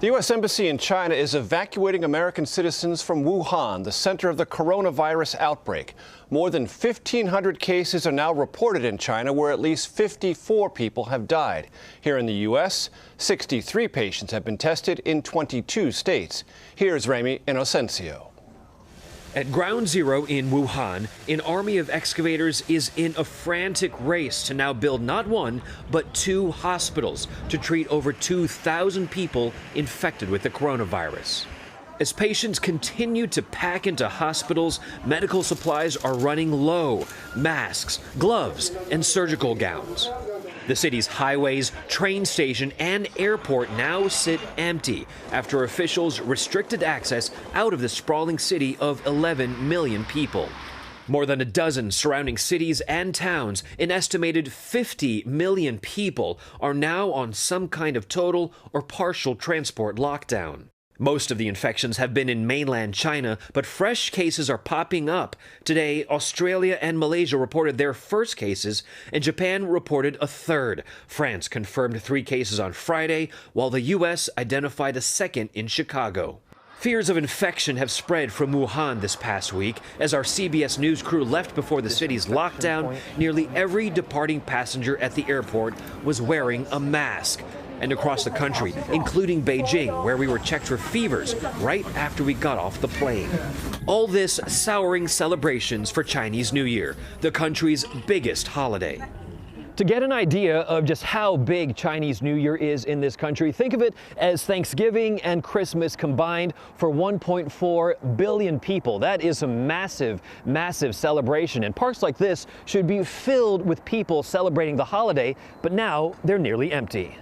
The U.S. Embassy in China is evacuating American citizens from Wuhan, the center of the coronavirus outbreak. More than 1,500 cases are now reported in China, where at least 54 people have died. Here in the U.S., 63 patients have been tested in 22 states. Here's Remy Inocencio. At Ground Zero in Wuhan, an army of excavators is in a frantic race to now build not one, but 2 hospitals to treat over 2,000 people infected with the coronavirus. As patients continue to pack into hospitals, medical supplies are running low: masks, gloves, and surgical gowns. The city's highways, train station, and airport now sit empty after officials restricted access out of the sprawling city of 11 million people. More than a dozen surrounding cities and towns, an estimated 50 million people, are now on some kind of total or partial transport lockdown. Most of the infections have been in mainland China, but fresh cases are popping up. Today, Australia and Malaysia reported their first cases, and Japan reported a third. France confirmed 3 cases on Friday, while the U.S. identified a second in Chicago. Fears of infection have spread from Wuhan this past week. As our CBS News crew left before the city's lockdown, nearly every departing passenger at the airport was wearing a mask. And across the country, including Beijing, where we were checked for fevers right after we got off the plane. All this souring celebrations for Chinese New Year, the country's biggest holiday. To get an idea of just how big Chinese New Year is in this country, think of it as Thanksgiving and Christmas combined for 1.4 billion people. That is a massive, massive celebration. And parks like this should be filled with people celebrating the holiday, but now they're nearly empty.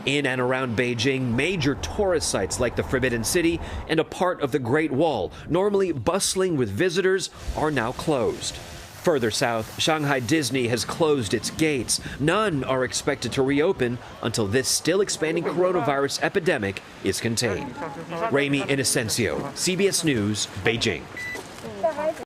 In and around Beijing, major tourist sites like the Forbidden City and a part of the Great Wall, normally bustling with visitors, are now closed. Further south, Shanghai Disney has closed its gates. None are expected to reopen until this still expanding coronavirus epidemic is contained. Remy Inocencio, CBS News, Beijing.